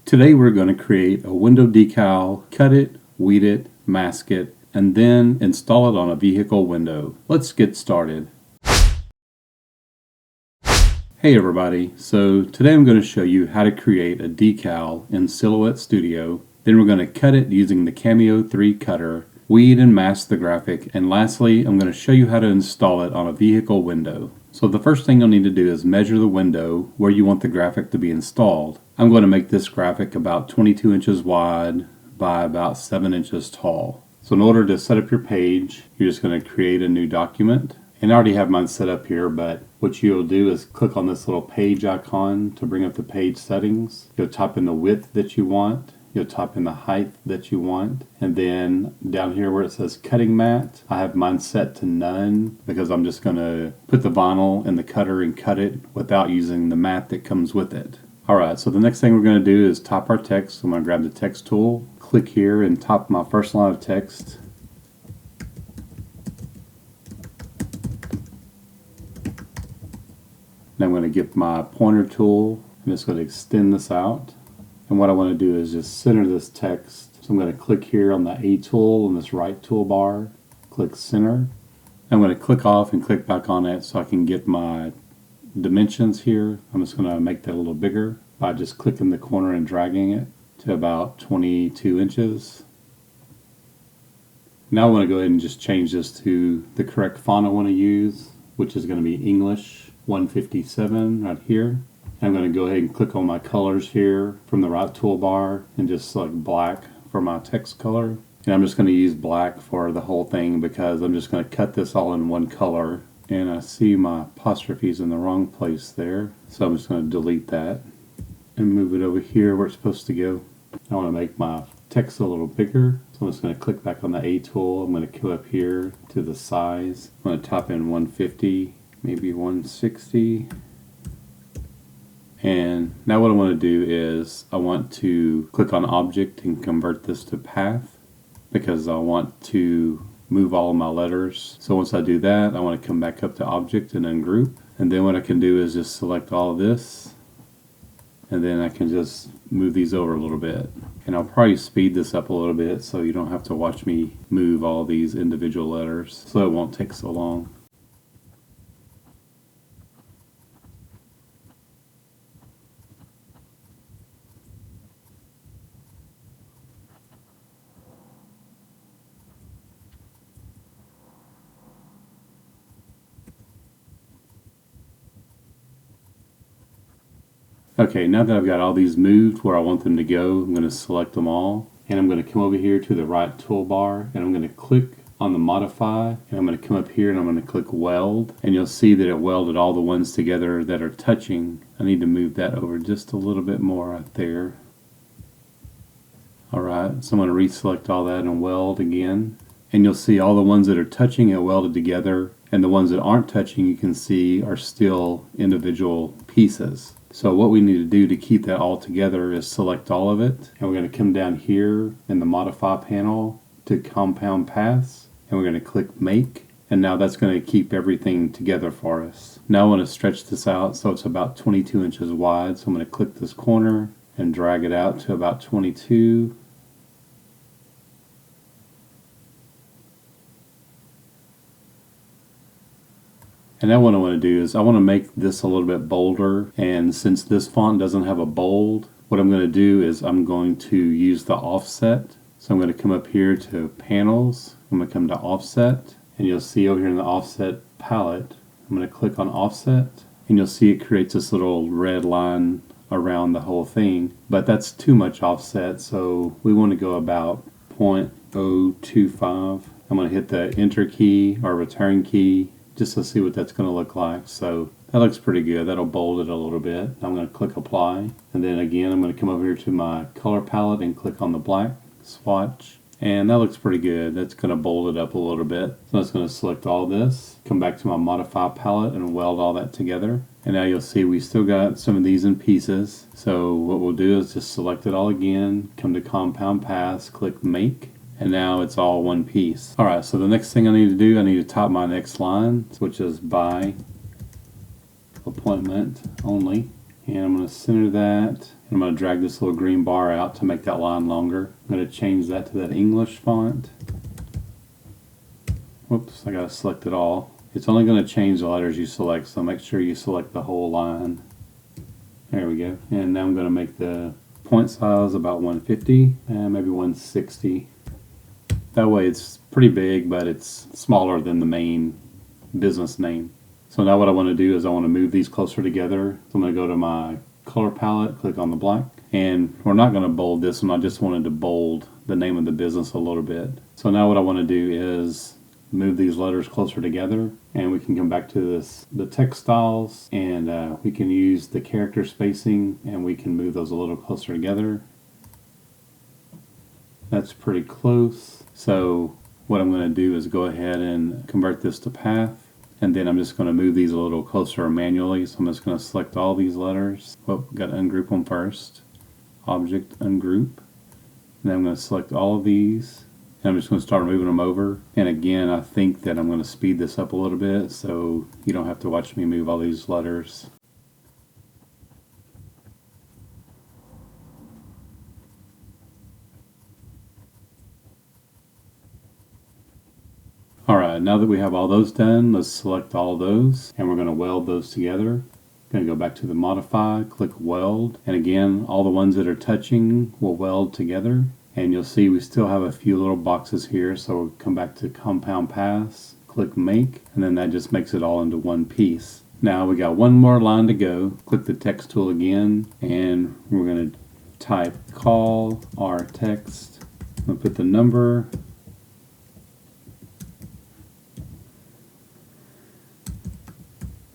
Today we're going to create a window decal, cut it, weed it, mask it, and then install it on a vehicle window. Let's get started. Hey everybody, so today I'm going to show you how to create a decal in Silhouette Studio. Then we're going to cut it using the Cameo 3 cutter, weed and mask the graphic, and lastly I'm going to show you how to install it on a vehicle window. So the first thing you'll need to do is measure the window where you want the graphic to be installed. I'm going to make this graphic about 22 inches wide by about 7 inches tall. So in order to set up your page, you're just going to create a new document. And I already have mine set up here, but what you'll do is click on this little page icon to bring up the page settings. You'll type in the width that you want. You'll type in the height that you want, and then down here where it says cutting mat, I have mine set to none because I'm just going to put the vinyl in the cutter and cut it without using the mat that comes with it. Alright, so the next thing we're going to do is type our text. I'm going to grab the text tool, click here and type my first line of text. Now I'm going to get my pointer tool. I'm just going to extend this out. And what I want to do is just center this text. So I'm going to click here on the A tool on this right toolbar, click center. I'm going to click off and click back on it so I can get my dimensions here. I'm just going to make that a little bigger by just clicking the corner and dragging it to about 22 inches. Now I want to go ahead and just change this to the correct font I want to use, which is going to be English 157 right here. I'm going to go ahead and click on my colors here from the right toolbar and just select black for my text color. And I'm just going to use black for the whole thing because I'm just going to cut this all in one color. And I see my apostrophes in the wrong place there. So I'm just going to delete that and move it over here where it's supposed to go. I want to make my text a little bigger. So I'm just going to click back on the A tool. I'm going to go up here to the size. I'm going to type in 150, maybe 160. And now what I want to do is I want to click on object and convert this to path because I want to move all of my letters. So once I do that, I want to come back up to object and ungroup. And then what I can do is just select all of this and then I can just move these over a little bit. And I'll probably speed this up a little bit so you don't have to watch me move all these individual letters so it won't take so long. Okay, now that I've got all these moved where I want them to go, I'm going to select them all. And I'm going to come over here to the right toolbar and I'm going to click on the modify. And I'm going to come up here and I'm going to click weld. And you'll see that it welded all the ones together that are touching. I need to move that over just a little bit more right there. Alright, so I'm going to reselect all that and weld again. And you'll see all the ones that are touching are welded together. And the ones that aren't touching, you can see, are still individual pieces. So what we need to do to keep that all together is select all of it. And we're going to come down here in the modify panel to compound paths. And we're going to click make. And now that's going to keep everything together for us. Now I want to stretch this out so it's about 22 inches wide. So I'm going to click this corner and drag it out to about 22. And now what I want to do is I want to make this a little bit bolder, and since this font doesn't have a bold, what I'm going to do is I'm going to use the offset. So I'm going to come up here to panels, I'm going to come to offset, and you'll see over here in the offset palette, I'm going to click on offset, and you'll see it creates this little red line around the whole thing, but that's too much offset, so we want to go about 0.025. I'm going to hit the enter key or return key just to see what that's going to look like. So that looks pretty good. That'll bold it a little bit. I'm going to click apply, and then again I'm going to come over here to my color palette and click on the black swatch, and that looks pretty good. That's going to bold it up a little bit. So I'm just going to select all this, come back to my modify palette and weld all that together. And now you'll see we still got some of these in pieces. So what we'll do is just select it all again, come to compound paths, click make, and now it's all one piece. Alright, so the next thing I need to do, I need to type my next line, which is by appointment only. And I'm going to center that I'm going to drag this little green bar out to make that line longer. I'm going to change that to that English font. Whoops, I got to select it all. It's only going to change the letters you select, so make sure you select the whole line. There we go. And now I'm going to make the point size about 150 and maybe 160. That way it's pretty big, but it's smaller than the main business name. So now what I want to do is I want to move these closer together. So I'm going to go to my color palette, click on the black, and we're not going to bold this one. I just wanted to bold the name of the business a little bit. So now what I want to do is move these letters closer together, and we can come back to the text styles, and we can use the character spacing, and we can move those a little closer together. That's pretty close. So what I'm going to do is go ahead and convert this to path, and then I'm just going to move these a little closer manually. So I'm just going to select all these letters. Well, got to ungroup them first. Object, ungroup. And then I'm going to select all of these. And I'm just going to start moving them over. And again, I think that I'm going to speed this up a little bit so you don't have to watch me move all these letters. Alright, now that we have all those done, let's select all of those, and we're going to weld those together. Going to go back to the modify, click weld, and again, all the ones that are touching will weld together. And you'll see we still have a few little boxes here, so we'll come back to compound paths, click make, and then that just makes it all into one piece. Now we got one more line to go. Click the text tool again, and we're going to type call our text. I'm going to put the number.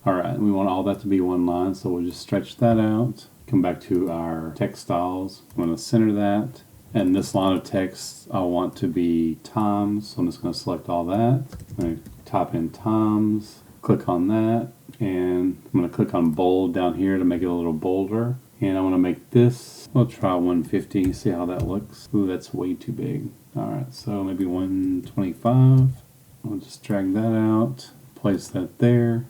Alright, we want all that to be one line, so we'll just stretch that out. Come back to our text styles. I'm going to center that. And this line of text I want to be times, so I'm just going to select all that. I'm going to type in times, click on that, and I'm going to click on bold down here to make it a little bolder. And I want to make this, we'll try 150, see how that looks. Ooh, that's way too big. Alright, so maybe 125. I'll just drag that out, place that there.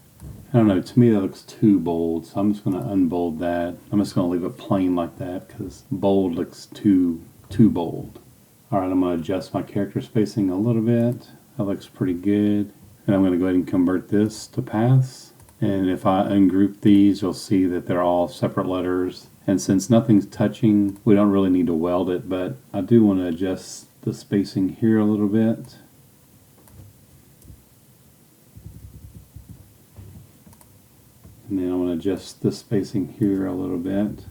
I don't know, to me that looks too bold, so I'm just going to unbold that. I'm just going to leave it plain like that because bold looks too bold. Alright, I'm going to adjust my character spacing a little bit. That looks pretty good. And I'm going to go ahead and convert this to paths. And if I ungroup these, you'll see that they're all separate letters. And since nothing's touching, we don't really need to weld it, but I do want to adjust the spacing here a little bit. And then I want to adjust the spacing here a little bit.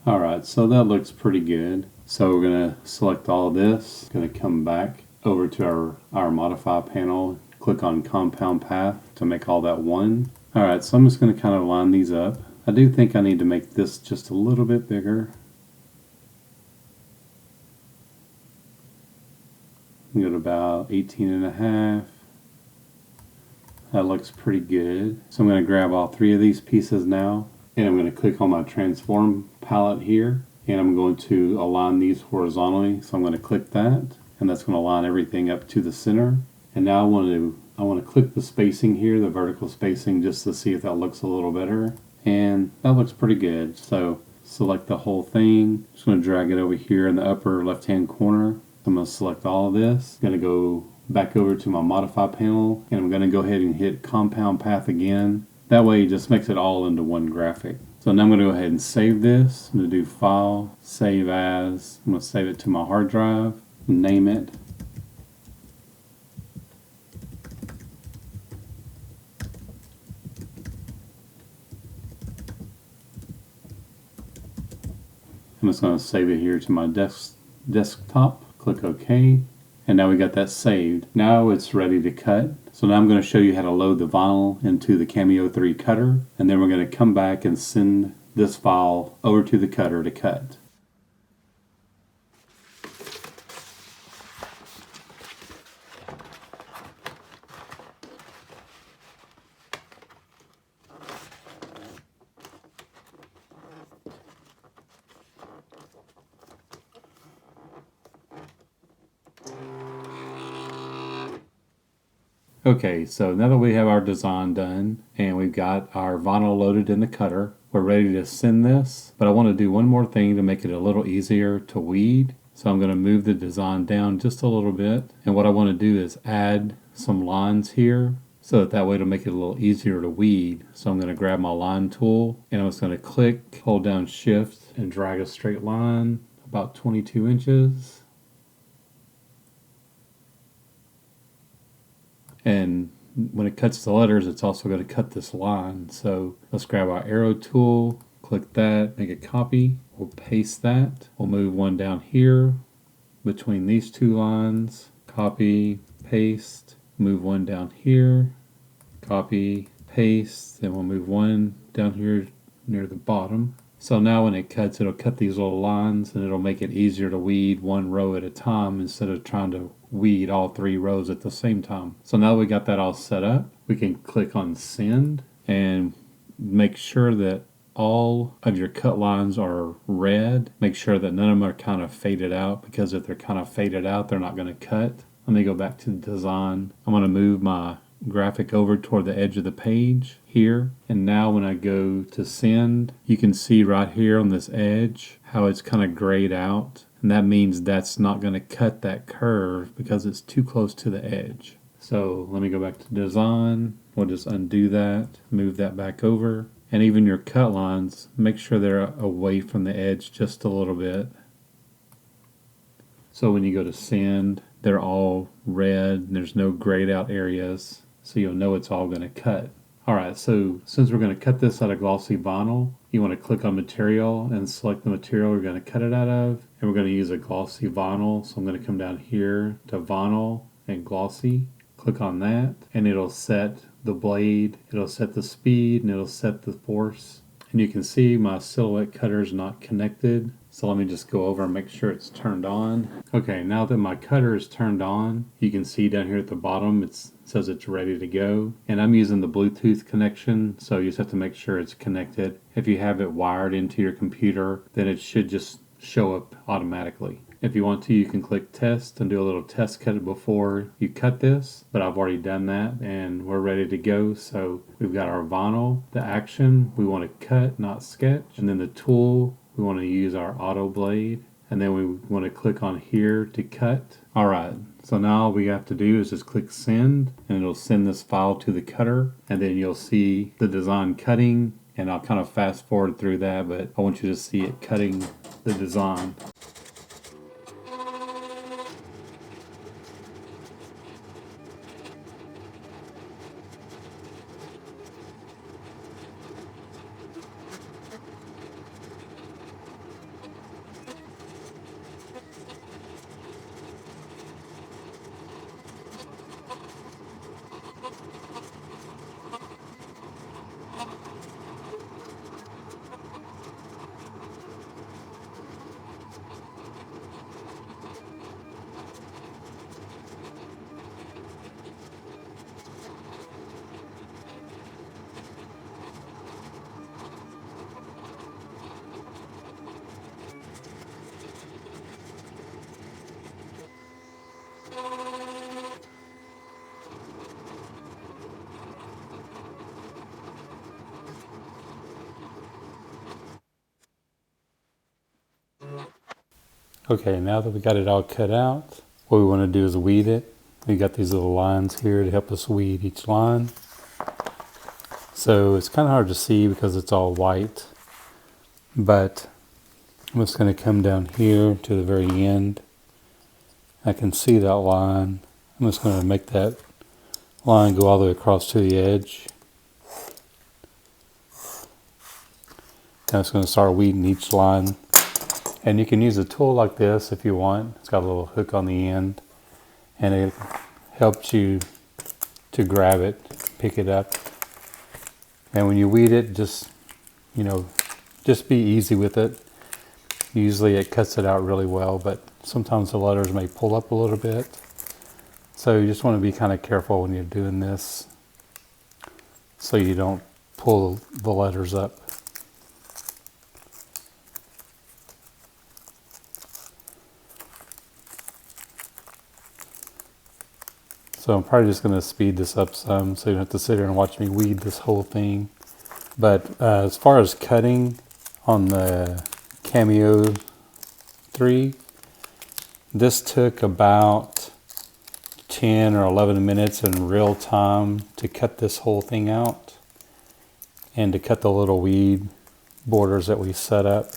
Alright, so that looks pretty good. So we're going to select all of this. Going to come back over to our modify panel. Click on compound path to make all that one. Alright, so I'm just going to kind of line these up. I do think I need to make this just a little bit bigger. Go to about 18.5. That looks pretty good. So I'm going to grab all three of these pieces now, and I'm going to click on my transform palette here, and I'm going to align these horizontally. So I'm going to click that, and that's going to align everything up to the center. And now I want to click the spacing here, the vertical spacing, just to see if that looks a little better. And that looks pretty good. So select the whole thing. Just going to drag it over here in the upper left hand corner. I'm going to select all of this. I'm going to go back over to my modify panel, and I'm going to go ahead and hit compound path again. That way it just makes it all into one graphic. So now I'm going to go ahead and save this. I'm going to do file, save as. I'm going to save it to my hard drive, name it. I'm just going to save it here to my desktop. Click OK, and now we got that saved. Now it's ready to cut. So now I'm going to show you how to load the vinyl into the Cameo 3 cutter, and then we're going to come back and send this file over to the cutter to cut. Okay, so now that we have our design done and we've got our vinyl loaded in the cutter, we're ready to send this, but I want to do one more thing to make it a little easier to weed. So I'm going to move the design down just a little bit, and what I want to do is add some lines here so that way it'll make it a little easier to weed. So I'm going to grab my line tool and I'm just going to click, hold down shift and drag a straight line about 22 inches. And when it cuts the letters, it's also going to cut this line. So let's grab our arrow tool, click that, make a copy. We'll paste that. We'll move one down here between these two lines, copy, paste, move one down here, copy, paste, then we'll move one down here near the bottom. So now when it cuts, it'll cut these little lines and it'll make it easier to weed one row at a time instead of trying to weed all 3 rows at the same time. So now we got that all set up, we can click on send and make sure that all of your cut lines are red. Make sure that none of them are kind of faded out, because if they're kind of faded out, they're not going to cut. Let me go back to the design. I'm going to move my graphic over toward the edge of the page here, and now when I go to send, you can see right here on this edge how it's kind of grayed out, and that means that's not going to cut that curve because it's too close to the edge. So let me go back to design. We'll just undo that, move that back over, and even your cut lines, make sure they're away from the edge just a little bit. So when you go to send, they're all red and there's no grayed out areas, so you'll know it's all going to cut. Alright, so since we're going to cut this out of glossy vinyl, you want to click on material and select the material we're going to cut it out of, and we're going to use a glossy vinyl. So I'm going to come down here to vinyl and glossy, click on that, and it'll set the blade, it'll set the speed, and it'll set the force. And you can see my silhouette cutter is not connected, so let me just go over and make sure it's turned on. Okay, now that my cutter is turned on, you can see down here at the bottom it says it's ready to go, and I'm using the Bluetooth connection, so you just have to make sure it's connected. If you have it wired into your computer, then it should just show up automatically. If you want to, you can click test and do a little test cut before you cut this, but I've already done that and we're ready to go. So we've got our vinyl, the action, we want to cut, not sketch, and then the tool, we want to use our auto blade, and then we want to click on here to cut. Alright, so now all we have to do is just click send, and it'll send this file to the cutter, and then you'll see the design cutting, and I'll kind of fast forward through that, but I want you to see it cutting the design. Okay, now that we got it all cut out, what we want to do is weed it. We got these little lines here to help us weed each line. So it's kind of hard to see because it's all white, but I'm just going to come down here to the very end. I can see that line. I'm just going to make that line go all the way across to the edge. I'm just going to start weeding each line. And you can use a tool like this if you want. It's got a little hook on the end, and it helps you to grab it, pick it up. And when you weed it, just be easy with it. Usually it cuts it out really well, but sometimes the letters may pull up a little bit. So you just want to be kind of careful when you're doing this so you don't pull the letters up. So I'm probably just going to speed this up some so you don't have to sit here and watch me weed this whole thing. But as far as cutting on the Cameo 3, this took about 10 or 11 minutes in real time to cut this whole thing out and to cut the little weed borders that we set up.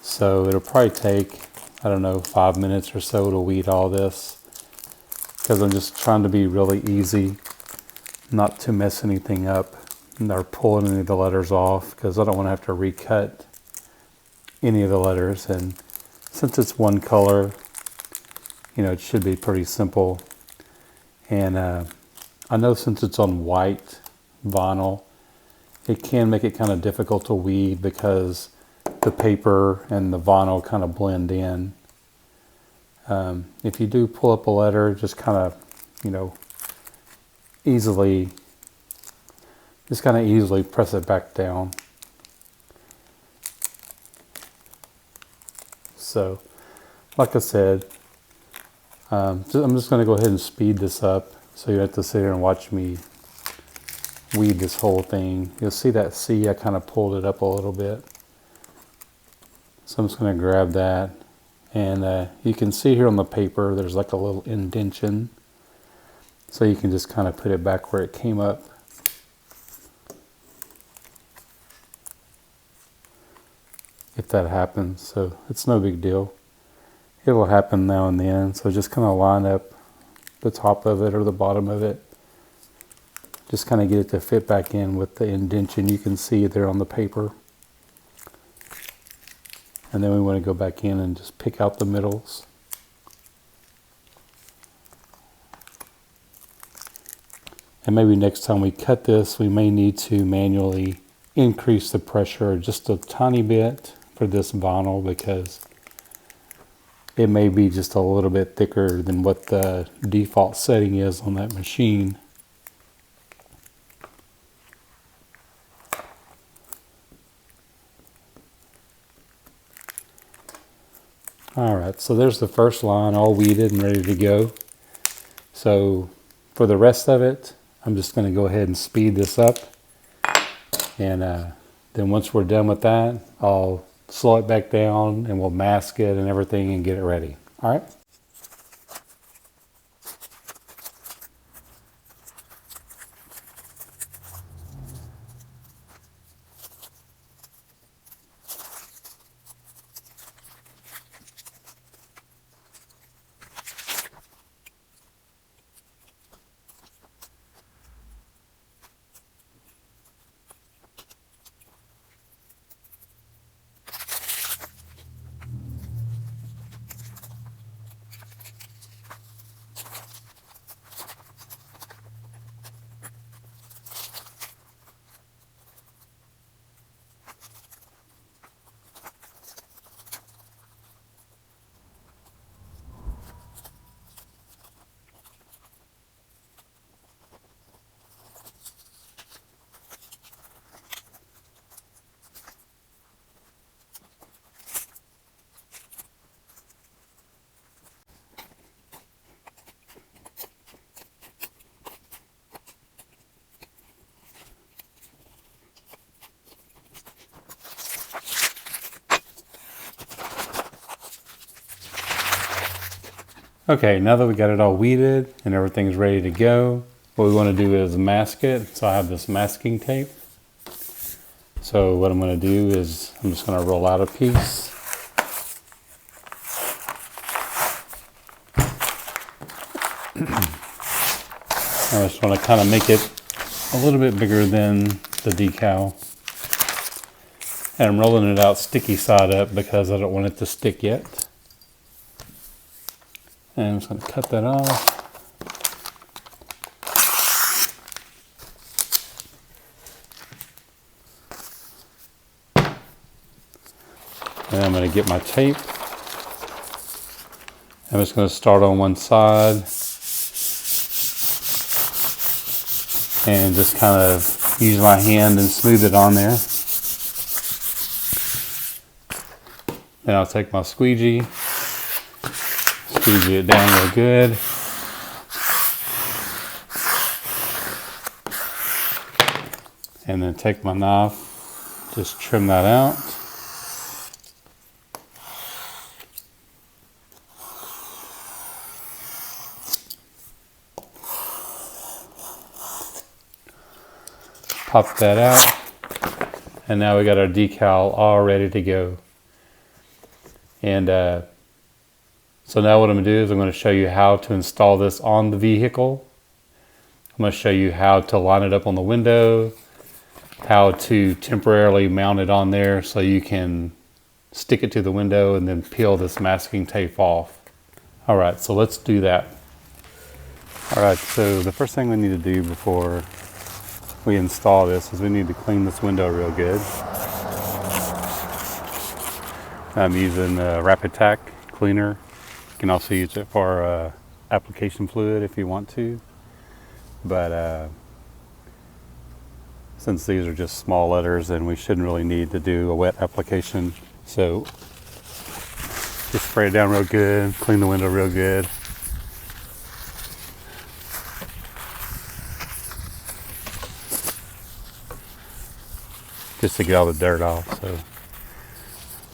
So it'll probably take, I don't know, 5 minutes or so to weed all this, because I'm just trying to be really easy, not to mess anything up or pull any of the letters off, because I don't want to have to recut any of the letters. And since it's one color, you know, it should be pretty simple. And I know since it's on white vinyl, it can make it kind of difficult to weed because the paper and the vinyl kind of blend in. If you do pull up a letter, just kind of, you know, easily press it back down. So, like I said, I'm just going to go ahead and speed this up so you don't have to sit here and watch me weed this whole thing. You'll see that C, I kind of pulled it up a little bit. So I'm just going to grab that, and you can see here on the paper there's like a little indentation, so you can just kind of put it back where it came up. If that happens, so it's no big deal. It will happen now and then, so just kind of line up the top of it or the bottom of it. Just kind of get it to fit back in with the indentation you can see there on the paper. And then we want to go back in and just pick out the middles. And maybe next time we cut this, we may need to manually increase the pressure just a tiny bit for this vinyl, because it may be just a little bit thicker than what the default setting is on that machine. Alright, so there's the first line all weeded and ready to go. So for the rest of it, I'm just going to go ahead and speed this up. And then once we're done with that, I'll slow it back down and we'll mask it and everything and get it ready. Alright. Okay, now that we got it all weeded and everything's ready to go, what we want to do is mask it. So I have this masking tape. So what I'm going to do is I'm just going to roll out a piece. I just want to kind of make it a little bit bigger than the decal. And I'm rolling it out sticky side up because I don't want it to stick yet. And I'm just going to cut that off. And I'm going to get my tape. I'm just going to start on one side and just kind of use my hand and smooth it on there. Then I'll take my squeegee it down real good. And then take my knife, just trim that out. Pop that out. And now we got our decal all ready to go. And so now what I'm going to do is I'm going to show you how to install this on the vehicle. I'm going to show you how to line it up on the window, how to temporarily mount it on there so you can stick it to the window and then peel this masking tape off. All right, so let's do that. All right, so the first thing we need to do before we install this is we need to clean this window real good. I'm using Rapid Tack cleaner. You can also use it for application fluid if you want to. But since these are just small letters, then we shouldn't really need to do a wet application. So just spray it down real good, clean the window real good. Just to get all the dirt off, so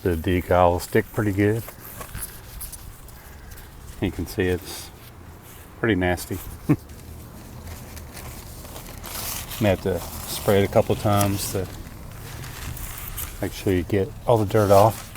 the decal will stick pretty good. You can see it's pretty nasty. You have to spray it a couple times to make sure you get all the dirt off.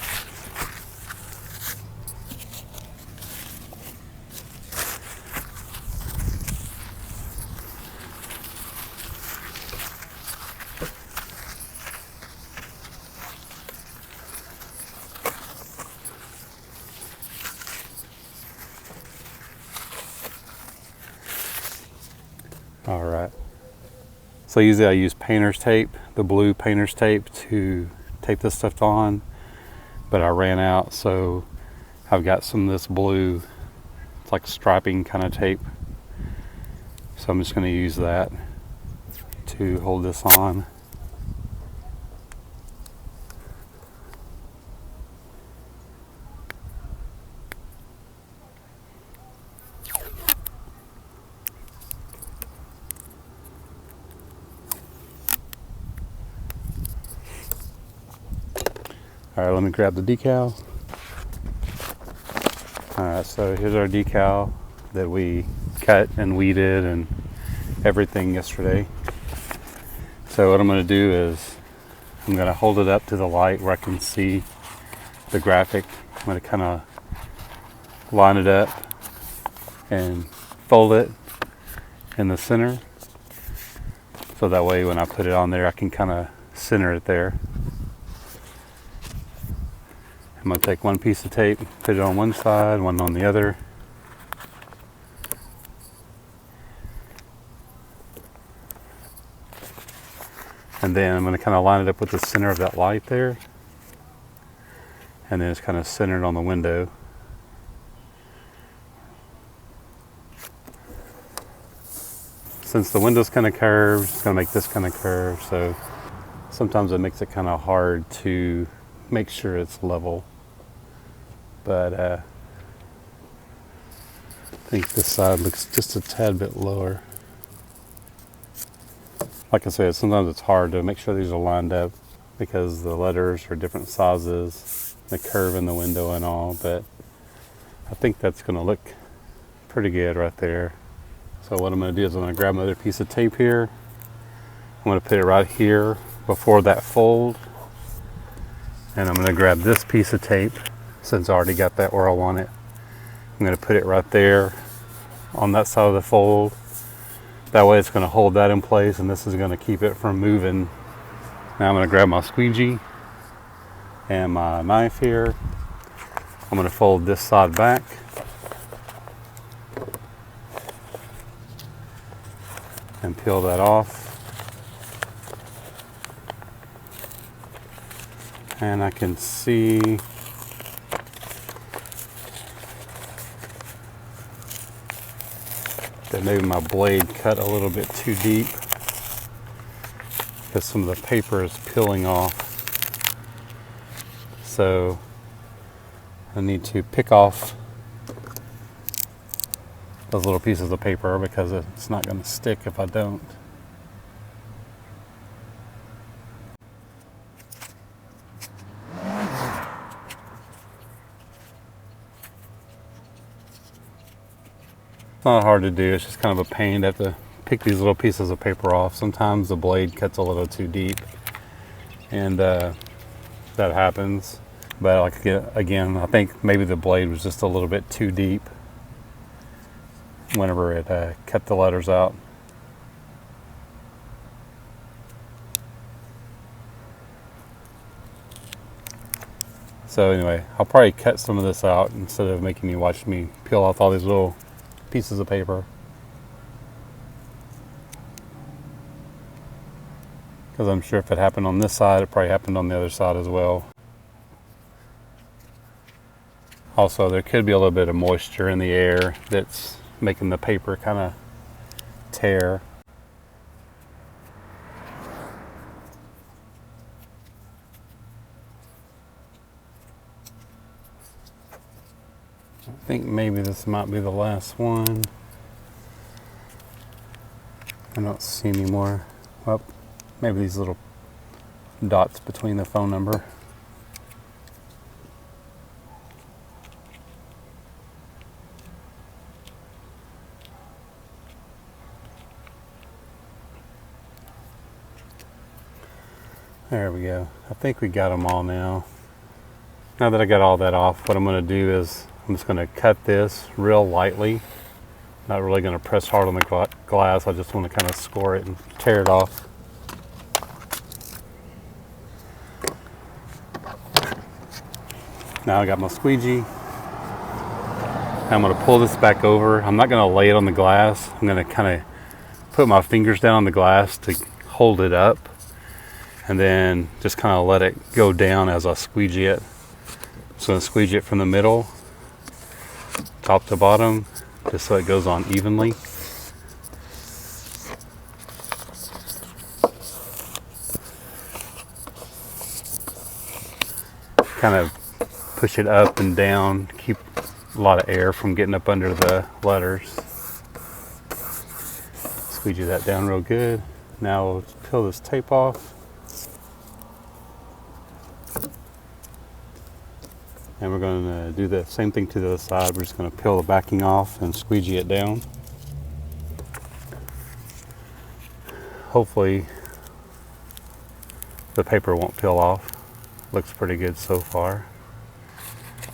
All right. So usually I use painter's tape, the blue painter's tape, to tape this stuff on, but I ran out, so I've got some of this blue, it's like striping kind of tape. So I'm just going to use that to hold this on. All right, let me grab the decal. All right, so here's our decal that we cut and weeded and everything yesterday. So what I'm going to do is I'm going to hold it up to the light where I can see the graphic. I'm going to kind of line it up and fold it in the center. So that way when I put it on there, I can kind of center it there. I'm going to take one piece of tape, put it on one side, one on the other. And then I'm going to kind of line it up with the center of that light there. And then it's kind of centered on the window. Since the window's kind of curved, it's going to make this kind of curved. So sometimes it makes it kind of hard to make sure it's level. But I think this side looks just a tad bit lower. Like I said, sometimes it's hard to make sure these are lined up because the letters are different sizes, the curve in the window and all, but I think that's going to look pretty good right there. So what I'm going to do is I'm going to grab another piece of tape here. I'm going to put it right here before that fold. And I'm going to grab this piece of tape, since I already got that where I want it. I'm going to put it right there on that side of the fold. That way it's going to hold that in place, and this is going to keep it from moving. Now I'm going to grab my squeegee and my knife here. I'm going to fold this side back. And peel that off. And I can see that maybe my blade cut a little bit too deep because some of the paper is peeling off. So I need to pick off those little pieces of paper because it's not going to stick if I don't. not hard to do. It's just kind of a pain to have to pick these little pieces of paper off. Sometimes the blade cuts a little too deep, and that happens. But like again, I think maybe the blade was just a little bit too deep whenever it cut the letters out. So anyway, I'll probably cut some of this out instead of making you watch me peel off all these little pieces of paper. Because I'm sure if it happened on this side, it probably happened on the other side as well. Also, there could be a little bit of moisture in the air that's making the paper kind of tear. I think maybe this might be the last one. I don't see any more. Well, maybe these little dots between the phone number. There we go. I think we got them all now. Now that I got all that off, what I'm going to do is I'm just going to cut this real lightly. Not really going to press hard on the glass. I just want to kind of score it and tear it off. Now I got my squeegee. I'm going to pull this back over. I'm not going to lay it on the glass. I'm going to kind of put my fingers down on the glass to hold it up, and then just kind of let it go down as I squeegee it. So I'm going to squeegee it from the middle, top to bottom, just so it goes on evenly. Kind of push it up and down, keep a lot of air from getting up under the letters. Squeegee that down real good. Now we'll peel this tape off. And we're going to do the same thing to the other side. We're just going to peel the backing off and squeegee it down. Hopefully the paper won't peel off. Looks pretty good so far.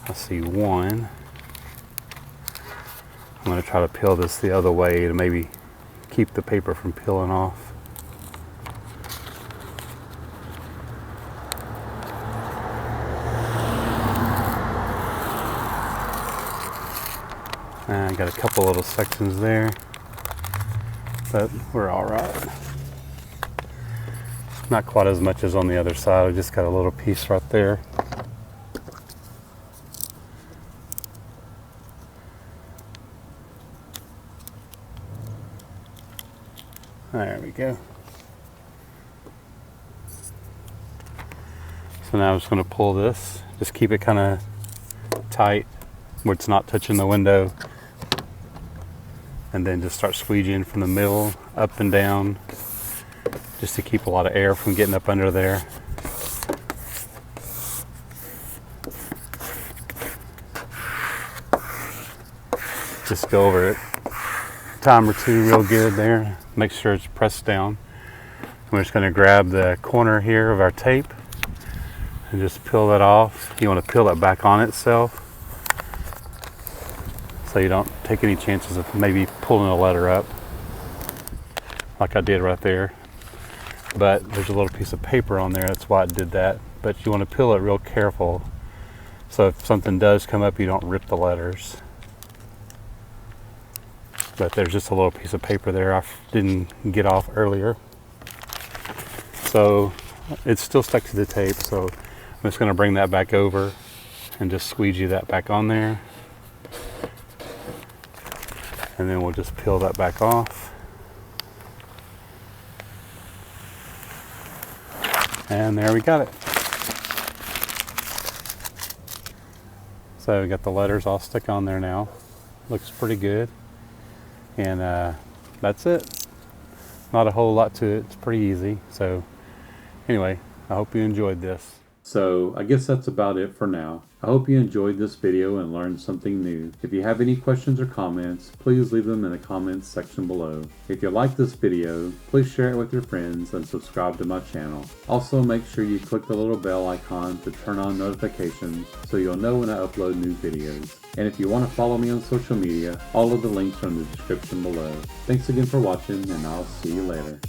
I see one. I'm going to try to peel this the other way to maybe keep the paper from peeling off. I got a couple little sections there, but we're all right. Not quite as much as on the other side. I just got a little piece right there. There we go. So now I'm just going to pull this. Just keep it kind of tight where it's not touching the window. And then just start squeegeeing from the middle, up and down, just to keep a lot of air from getting up under there. Just go over it a time or two real good there. Make sure it's pressed down. We're just going to grab the corner here of our tape and just peel that off. You want to peel it back on itself, so you don't take any chances of maybe pulling a letter up like I did right there. But there's a little piece of paper on there, that's why I did that. But you want to peel it real careful, so if something does come up, you don't rip the letters. But there's just a little piece of paper there I didn't get off earlier. So it's still stuck to the tape, so I'm just going to bring that back over and just squeegee that back on there. And then we'll just peel that back off. And there we got it. So we got the letters all stuck on there now. Looks pretty good. And that's it. Not a whole lot to it. It's pretty easy. So anyway, I hope you enjoyed this. So I guess that's about it for now. I hope you enjoyed this video and learned something new. If you have any questions or comments, please leave them in the comments section below. If you like this video, please share it with your friends and subscribe to my channel. Also, make sure you click the little bell icon to turn on notifications so you'll know when I upload new videos. And if you want to follow me on social media, all of the links are in the description below. Thanks again for watching, and I'll see you later.